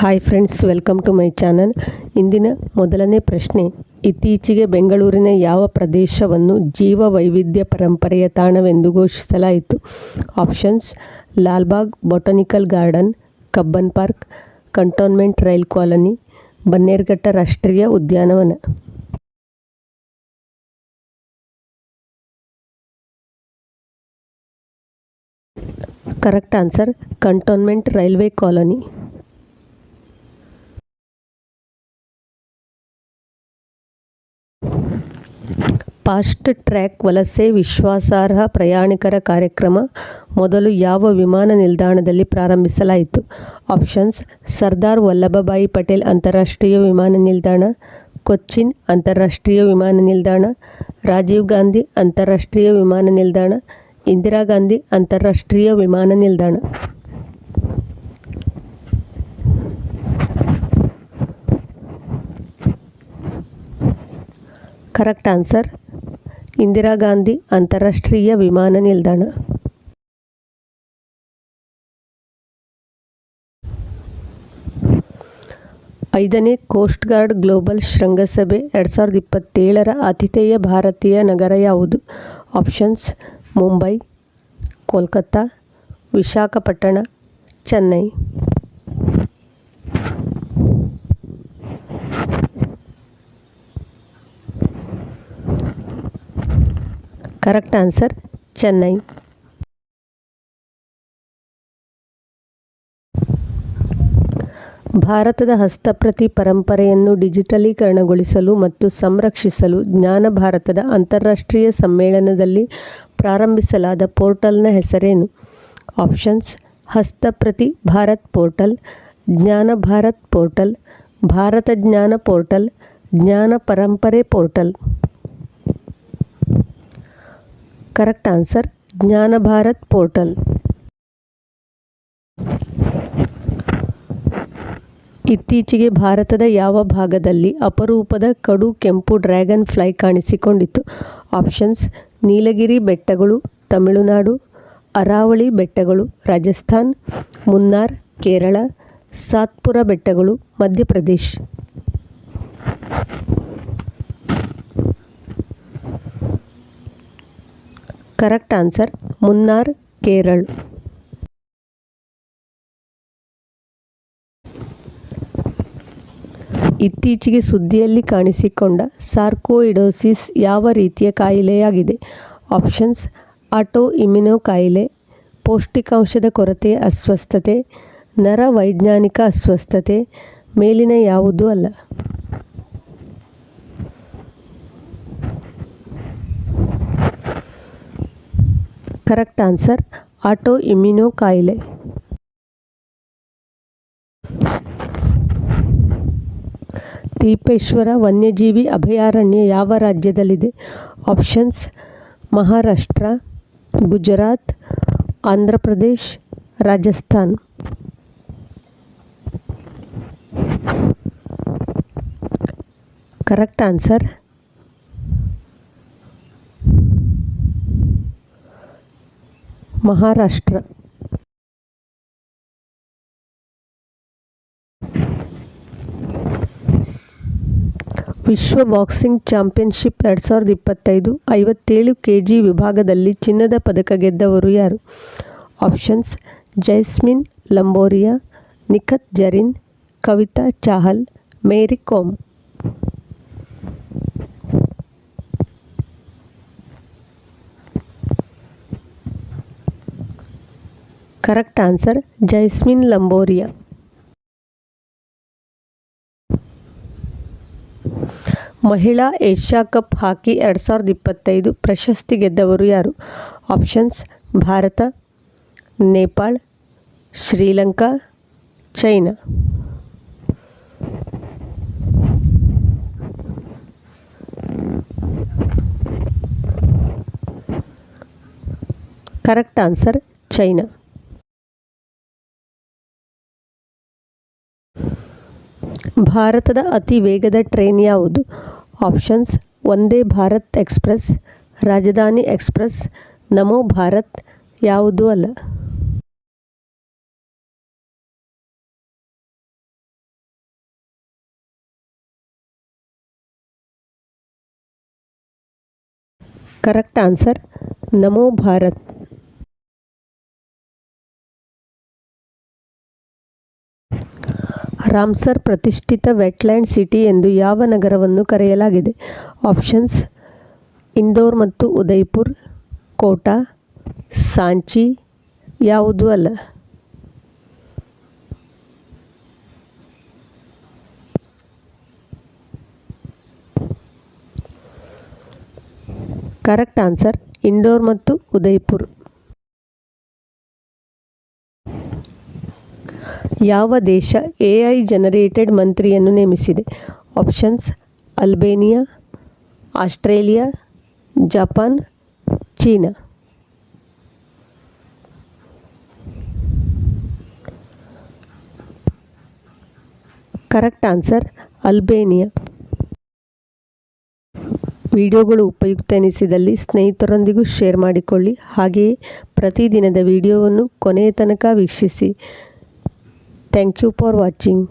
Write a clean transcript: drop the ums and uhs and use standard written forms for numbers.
Hi friends, welcome to my channel. ಇಂದಿನ ಮೊದಲನೇ ಪ್ರಶ್ನೆ, ಇತ್ತೀಚೆಗೆ ಬೆಂಗಳೂರಿನ ಯಾವ ಪ್ರದೇಶವನ್ನು ಜೀವ ವೈವಿಧ್ಯ ಪರಂಪರೆಯ ತಾಣವೆಂದು ಘೋಷಿಸಲಾಯಿತು? Options: Lalbagh botanical garden, Cubbon park, cantonment rail colony, Bannerughatta ರಾಷ್ಟ್ರೀಯ ಉದ್ಯಾನವನ. Correct answer, cantonment railway colony. Fast track ವಲಸೆ ವಿಶ್ವಾಸಾರ್ಹ ಪ್ರಯಾಣಿಕರ ಕಾರ್ಯಕ್ರಮ ಮೊದಲು ಯಾವ ವಿಮಾನ ನಿಲ್ದಾಣದಲ್ಲಿ ಪ್ರಾರಂಭಿಸಲಾಯಿತು? ಆಪ್ಷನ್ಸ್: ಸರ್ದಾರ್ ವಲ್ಲಭಭಾಯಿ ಪಟೇಲ್ ಅಂತಾರಾಷ್ಟ್ರೀಯ ವಿಮಾನ ನಿಲ್ದಾಣ, ಕೊಚ್ಚಿನ್ ಅಂತಾರಾಷ್ಟ್ರೀಯ ವಿಮಾನ ನಿಲ್ದಾಣ, ರಾಜೀವ್ ಗಾಂಧಿ ಅಂತಾರಾಷ್ಟ್ರೀಯ ವಿಮಾನ ನಿಲ್ದಾಣ, ಇಂದಿರಾ ಗಾಂಧಿ ಅಂತಾರಾಷ್ಟ್ರೀಯ ವಿಮಾನ ನಿಲ್ದಾಣ. ಕರೆಕ್ಟ್ ಆನ್ಸರ್, ಇಂದಿರಾ ಗಾಂಧಿ ಅಂತಾರಾಷ್ಟ್ರೀಯ ವಿಮಾನ ನಿಲ್ದಾಣ. ಐದನೇ ಕೋಸ್ಟ್ ಗಾರ್ಡ್ ಗ್ಲೋಬಲ್ ಶೃಂಗಸಭೆ 2027ರ ಆತಿಥೇಯ ಭಾರತೀಯ ನಗರ ಯಾವುದು? Options: Mumbai, Kolkata, Visakhapatnam, Chennai. Correct answer, Chennai. ಭಾರತದ ಹಸ್ತಪ್ರತಿ ಪರಂಪರೆಯನ್ನು ಡಿಜಿಟಲೀಕರಣಗೊಳಿಸಲು ಮತ್ತು ಸಂರಕ್ಷಿಸಲು ಜ್ಞಾನ ಭಾರತದ ಅಂತಾರಾಷ್ಟ್ರೀಯ ಸಮ್ಮೇಳನದಲ್ಲಿ ಪ್ರಾರಂಭಿಸಲಾದ ಪೋರ್ಟಲ್ನ ಹೆಸರೇನು? ಆಪ್ಷನ್ಸ್: ಹಸ್ತಪ್ರತಿ ಭಾರತ್ ಪೋರ್ಟಲ್, ಜ್ಞಾನ ಭಾರತ್ ಪೋರ್ಟಲ್, ಭಾರತ ಜ್ಞಾನ ಪೋರ್ಟಲ್, ಜ್ಞಾನ ಪರಂಪರೆ ಪೋರ್ಟಲ್. ಕರೆಕ್ಟ್ ಆನ್ಸರ್, ಜ್ಞಾನ ಭಾರತ್ ಪೋರ್ಟಲ್. ಇತ್ತೀಚೆಗೆ ಭಾರತದ ಯಾವ ಭಾಗದಲ್ಲಿ ಅಪರೂಪದ ಕಡು ಕೆಂಪು ಡ್ರ್ಯಾಗನ್ ಫ್ಲೈ ಕಾಣಿಸಿಕೊಂಡಿತು? ಆಪ್ಷನ್ಸ್: ನೀಲಗಿರಿ ಬೆಟ್ಟಗಳು, ತಮಿಳುನಾಡು, ಅರಾವಳಿ ಬೆಟ್ಟಗಳು, ರಾಜಸ್ಥಾನ್, ಮುನ್ನಾರ್, ಕೇರಳ, ಸಾತ್ಪುರ ಬೆಟ್ಟಗಳು, ಮಧ್ಯಪ್ರದೇಶ್. Correct answer, Munnar, Kerala. ಇತ್ತೀಚೆಗೆ ಸುದ್ದಿಯಲ್ಲಿ ಕಾಣಿಸಿಕೊಂಡ ಸಾರ್ಕೋಯಿಡೋಸಿಸ್ ಯಾವ ರೀತಿಯ ಕಾಯಿಲೆಯಾಗಿದೆ? ಆಪ್ಷನ್ಸ್: ಆಟೋ ಇಮ್ಯುನೋ ಕಾಯಿಲೆ, ಪೌಷ್ಟಿಕಾಂಶದ ಕೊರತೆಯ ಅಸ್ವಸ್ಥತೆ, ನರವೈಜ್ಞಾನಿಕ ಅಸ್ವಸ್ಥತೆ, ಮೇಲಿನ ಯಾವುದೂ ಅಲ್ಲ. ಕರೆಕ್ಟ್ ಆನ್ಸರ್, ಆಟೋ ಇಮ್ಯುನೋ ಕಾಯಿಲೆ. ತೀಪೇಶ್ವರ ವನ್ಯಜೀವಿ ಅಭಯಾರಣ್ಯ ಯಾವ ರಾಜ್ಯದಲ್ಲಿದೆ? Options: Maharashtra, Gujarat, Andhra Pradesh, Rajasthan. Correct answer, Maharashtra. ವಿಶ್ವ ಬಾಕ್ಸಿಂಗ್ ಚಾಂಪಿಯನ್ಶಿಪ್ 2025 57 kg ವಿಭಾಗದಲ್ಲಿ ಚಿನ್ನದ ಪದಕ ಗೆದ್ದವರು ಯಾರು? ಆಪ್ಷನ್ಸ್: ಜೈಸ್ಮಿನ್ ಲಂಬೋರಿಯಾ, ನಿಖತ್ ಜರೀನ್, ಕವಿತಾ ಚಾಹಲ್, ಮೇರಿ ಕೋಮ್. Correct answer, Jaismine Lamboria. ಮಹಿಳಾ ಏಷ್ಯಾ ಕಪ್ ಹಾಕಿ 2025 ಪ್ರಶಸ್ತಿ ಗೆದ್ದವರು ಯಾರು? Options: Bharat, Nepal, Sri Lanka, China. Correct answer, China. ಭಾರತದ ಅತಿ ವೇಗದ ಟ್ರೈನ್ ಯಾವುದು? ಆಪ್ಷನ್ಸ್: ವಂದೇ ಭಾರತ್ ಎಕ್ಸ್‌ಪ್ರೆಸ್, ರಾಜಧಾನಿ ಎಕ್ಸ್‌ಪ್ರೆಸ್, ನಮೋ ಭಾರತ್, ಯಾವುದೂ ಅಲ್ಲ. ಕರೆಕ್ಟ್ ಆನ್ಸರ್ ನಮೋ ಭಾರತ್. ರಾಮ್ಸರ್ ಪ್ರತಿಷ್ಠಿತ ವೆಟ್ಲ್ಯಾಂಡ್ ಸಿಟಿ ಎಂದು ಯಾವ ನಗರವನ್ನು ಕರೆಯಲಾಗಿದೆ? ಆಪ್ಷನ್ಸ್ ಇಂದೋರ್ ಮತ್ತು ಉದಯ್ಪುರ್, ಕೋಟಾ, ಸಾಂಚಿ, ಯಾವುದೂ ಅಲ್ಲ. ಕರೆಕ್ಟ್ ಆನ್ಸರ್ ಇಂದೋರ್ ಮತ್ತು ಉದಯ್ಪುರ್. ಯಾವ ದೇಶ AI ಜನರೇಟೆಡ್ ಮಂತ್ರಿಯನ್ನು ನೇಮಿಸಿದೆ? Options Albania, Australia, Japan, China. Correct answer Albania. ವಿಡಿಯೋಗಳು ಉಪಯುಕ್ತ ಎನಿಸಿದಲ್ಲಿ ಸ್ನೇಹಿತರೊಂದಿಗೂ ಶೇರ್ ಮಾಡಿಕೊಳ್ಳಿ. ಹಾಗೆಯೇ ಪ್ರತಿದಿನದ ವಿಡಿಯೋವನ್ನು ಕೊನೆಯ ತನಕ ವೀಕ್ಷಿಸಿ. Thank you for watching.